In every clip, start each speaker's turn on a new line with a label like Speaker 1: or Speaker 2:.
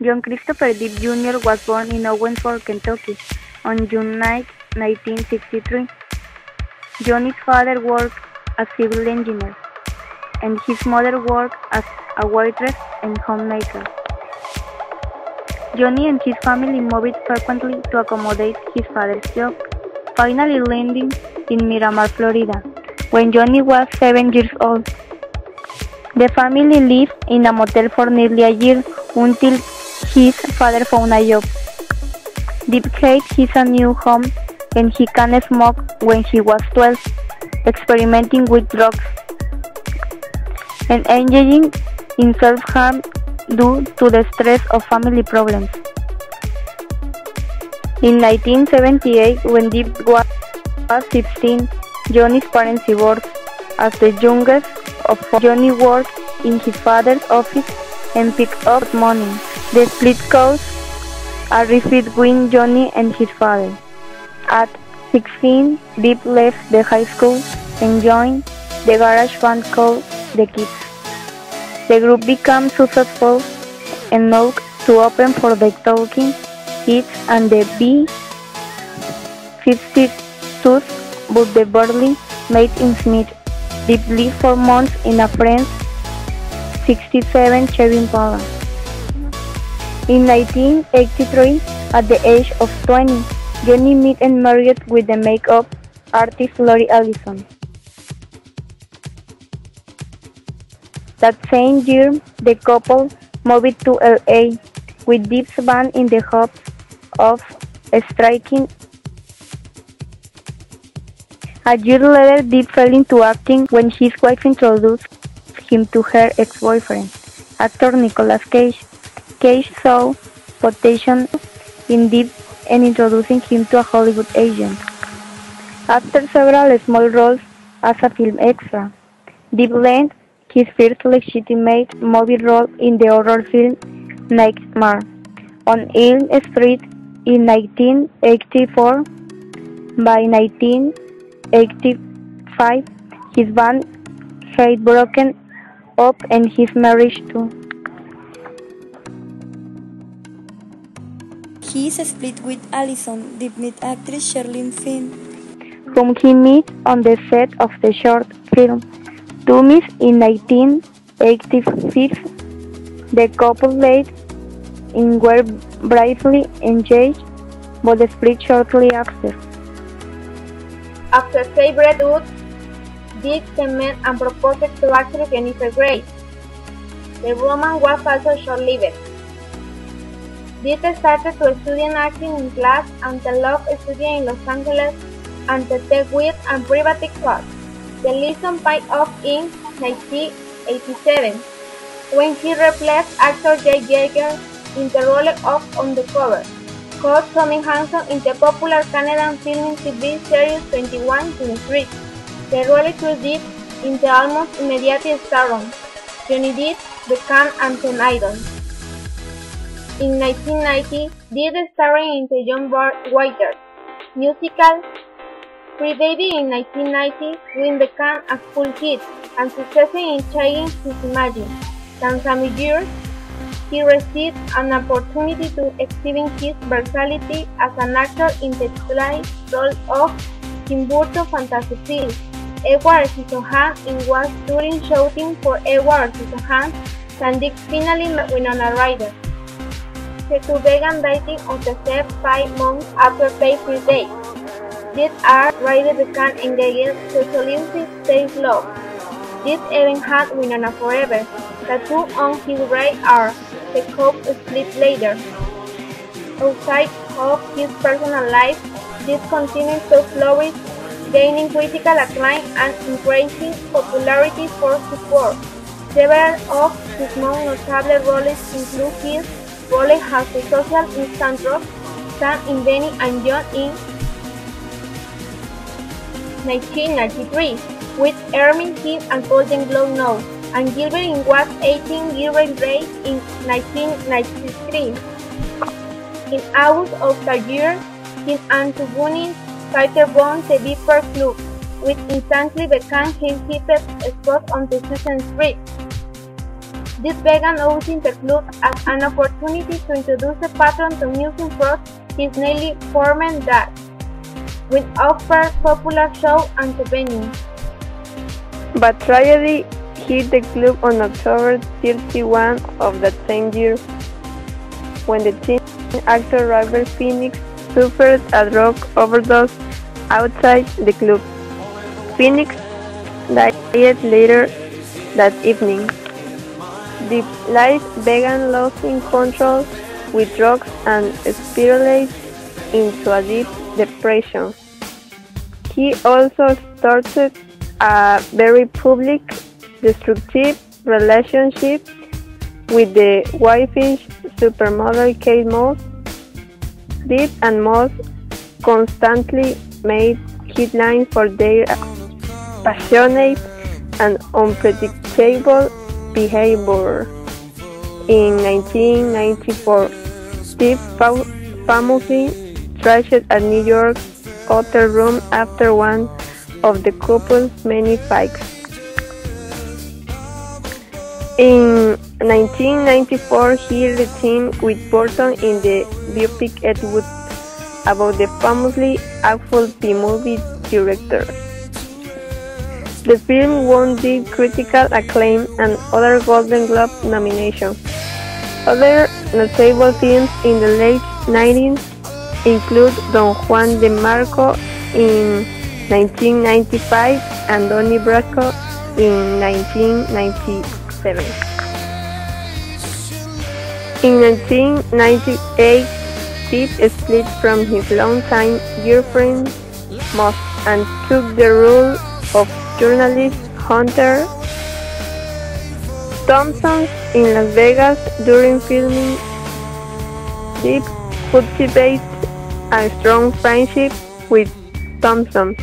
Speaker 1: John Christopher Depp Jr. was born in Owensboro, Kentucky, on June 9, 1963. Johnny's father worked as a civil engineer, and his mother worked as a waitress and homemaker. Johnny and his family moved frequently to accommodate his father's job, finally landing in Miramar, Florida, when Johnny was 7 years old. The family lived in a motel for nearly a year until his father found a job. Depp hated his new home and he can smoke when he was 12, experimenting with drugs, and engaging in self-harm due to the stress of family problems. In 1978, when Depp was 16, Johnny's parents divorced. As the youngest of four, Johnny worked in his father's office and picked up money. The split caused a rift between Johnny and his father. At 16, Depp left the high school and joined the garage band called The Kids. The group became successful enough to open for the Talking Heads and the B-52s, but they barely made ends meet. Depp lived for months in a friend's '67 Chevy Impala. In 1983, at the age of 20, Johnny met and married with the makeup artist Lori Allison. That same year, the couple moved to LA with Depp's band in the hopes of striking. A year later, Depp fell into acting when his wife introduced him to her ex-boyfriend, actor Nicolas Cage. Cage saw potential in Depp and introducing him to a Hollywood agent. After several small roles as a film extra, Depp landed his first legitimate movie role in the horror film Miramar on Elm Street in 1984. By 1985, his band had broken up and his marriage too.
Speaker 2: He is split with Allison, Depp met actress Charlene Finn,
Speaker 1: whom he met on the set of the short film Dummies in 1985. The couple dated and were briefly engaged, but split shortly after.
Speaker 3: After favorite Wood, Depp met and proposed to actress Jennifer Grey. The romance was also short-lived. Depp started to study acting in class and love studying in Los Angeles and tech with and private class. The lesson paid off in 1987 when he replaced actor Jay Yeager in the role of Undercover, called Tommy Hanson in the popular Canadian film TV series 21 Jump Street. The role to Depp in the almost immediate stardom. Johnny Depp became an idol. In 1990, Depp starred in the John Waters musical Free Baby in 1990, when became a full hit and successful in changing his image. Then some years, he received an opportunity to exhibit his versatility as an actor in the title role of Tim Burton's fantasy film, Edward Scissorhands, and was touring shooting for Edward Scissorhands, and Depp finally met Winona Ryder. The two began dating on the set 5 months after their first date. Depp and Ryder became engaged to solemnly stage love. Depp even had Winona forever, tattooed on his right arm. The couple split later. Outside of his personal life, Depp continued to flourish, gaining critical acclaim and increasing popularity for his work. Several of his most notable roles include his role as the social instant rock Sam in Benny and John in 1993, with earning him a Golden Globe nod, and Gilbert in was 18 Gilbert Ray in 1993. In August of that year, his antagonist Peter Bond the Viper Club, which instantly became his highest spot on the Susan Street. Depp began using the club as an opportunity to introduce the patron to music for his newly formed dad, which offered popular shows and souvenirs.
Speaker 1: But tragedy hit the club on October 31 of that same year, when the teen actor River Phoenix suffered a drug overdose outside the club. Phoenix died later that evening. Depp's life began losing control with drugs and spiraled into a deep depression. He also started a very public, destructive relationship with the waitress supermodel Kate Moss. Depp and Moss constantly made headlines for their passionate and unpredictable behavior. In 1994, Depp famously trashed a New York hotel room after one of the couple's many fights. In 1994, he returned with Burton in the biopic Ed Wood about the famously awful B-movie director. The film won deep critical acclaim and other Golden Globe nominations. Other notable films in the late 90s include Don Juan de Marco in 1995 and Donnie Brasco in 1997. In 1998, Depp split from his longtime girlfriend Moss and took the role of journalist Hunter Thompson in Las Vegas during filming. Depp cultivated a strong friendship with Thompson,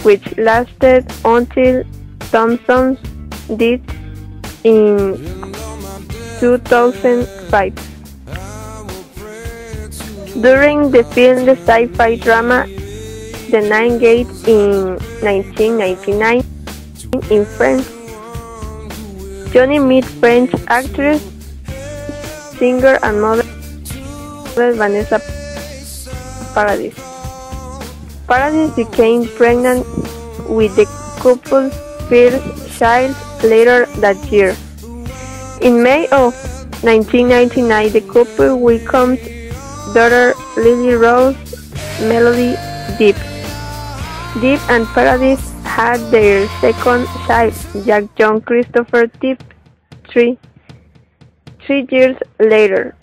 Speaker 1: which lasted until Thompson's death in 2005. During the film the sci-fi drama The Nine Gates in 1999 in France, Johnny met French actress, singer and model Vanessa Paradis. Paradis became pregnant with the couple's first child later that year. In May of 1999, the couple welcomed daughter Lily Rose Melody Depp. Depp and Paradis had their second child, Jack John Christopher Depp, three years later.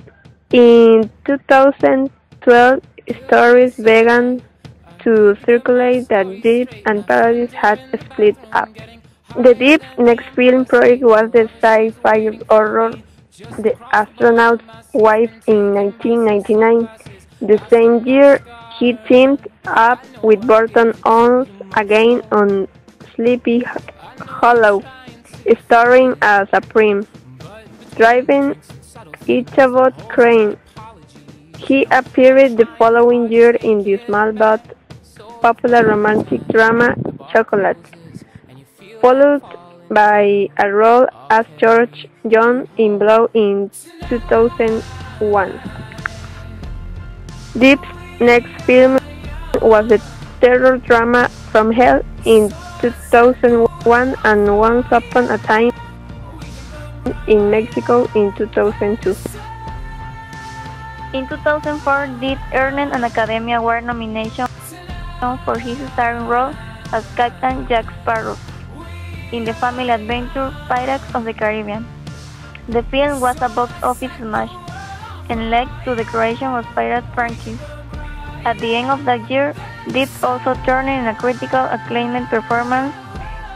Speaker 1: In 2012, stories began to circulate that Depp and Paradis had split up. The Depp's next film project was the sci-fi horror The Astronaut's Wife in 1999. The same year, he teamed up with Burton once again on Sleepy Hollow, starring as a prim, driving Ichabod Crane. He appeared the following year in the small but popular romantic drama Chocolate, followed by a role as George John in Blow in 2001. Depp's next film was the terror drama From Hell in 2001 and Once Upon a Time in Mexico in 2002.
Speaker 2: In 2004, Depp earned an Academy Award nomination for his starring role as Captain Jack Sparrow in the family adventure Pirates of the Caribbean. The film was a box office smash and led to the creation of Pirate franchise. At the end of that year, Depp also turned in a critical acclaimed performance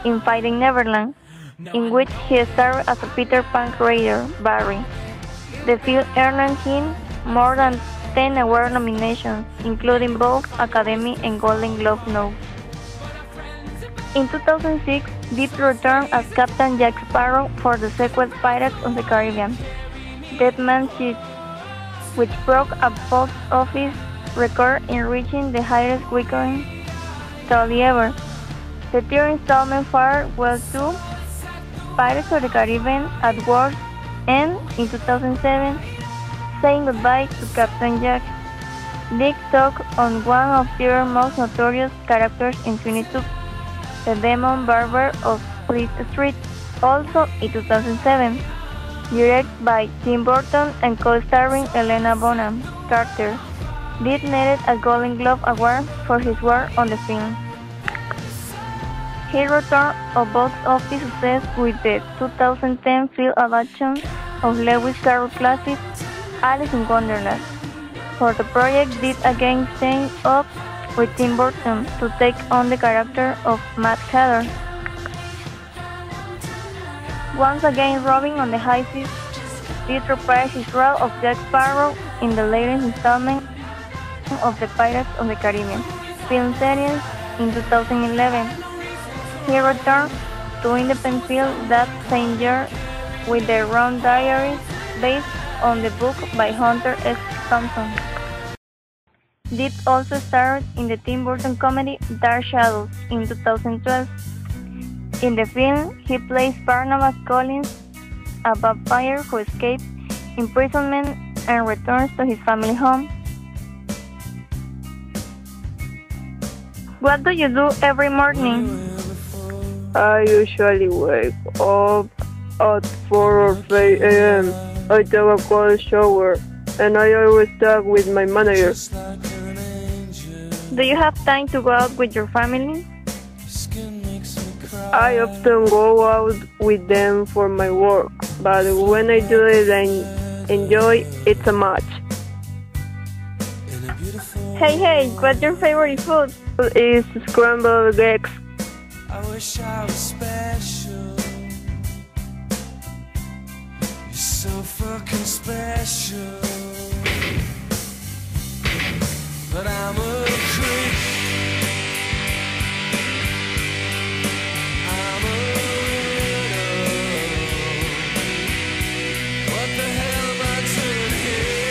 Speaker 2: in Finding Neverland, in which he starred as a Peter Pan creator, Barry. The film earned him more than 10 award nominations, including both Academy and Golden Globe nods. In 2006, Depp returned as Captain Jack Sparrow for the sequel Pirates of the Caribbean: Dead Man's Chest, which broke a box office record in reaching the highest weekend tally ever. The third installment fared well too. Pirates of the Caribbean at worst And in 2007, saying goodbye to Captain Jack. Dick took on one of their most notorious characters in 22, the demon barber of Fleet Street, also in 2007, directed by Tim Burton and co-starring Helena Bonham Carter. Dick netted a Golden Globe Award for his work on the film. He returned a box office success with the 2010 film adaptation of Lewis Carroll classic Alice in Wonderland. For the project, Dick again teamed up with Tim Burton to take on the character of Mad Hatter. Once again robbing on the high seas, Dick reprised his role of Jack Sparrow in the latest installment of the Pirates of the Caribbean film series in 2011. He returned to independent film that same year with the Ron Diaries, based on the book by Hunter S. Thompson. Dick also starred in the Tim Burton comedy Dark Shadows in 2012. In the film, he plays Barnabas Collins, a vampire who escapes imprisonment and returns to his family home. What do you do every morning?
Speaker 1: I usually wake up at 4 or 5 a.m. I take a cold shower, and I always talk with my manager.
Speaker 2: Do you have time to go out with your family?
Speaker 1: I often go out with them for my work, but when I do it and enjoy, it's a match.
Speaker 2: Hey, what's your favorite food?
Speaker 1: It's scrambled eggs.
Speaker 4: I wish I was special. You're so fucking special. But I'm a creep. I'm a widow. What the hell am I doing here?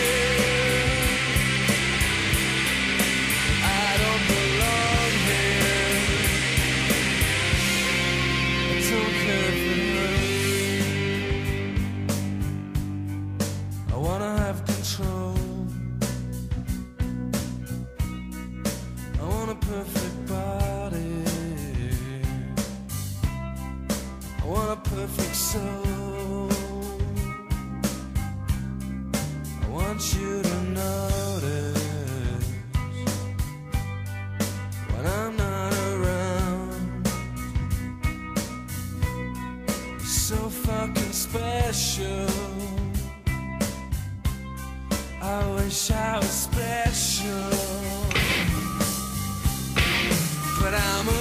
Speaker 4: I don't belong here. I don't care if it hurts. I wanna have control. I want a perfect body. I want a perfect soul. I want you to notice when I'm not around. You're so fucking special. I wish I was special. But I'm a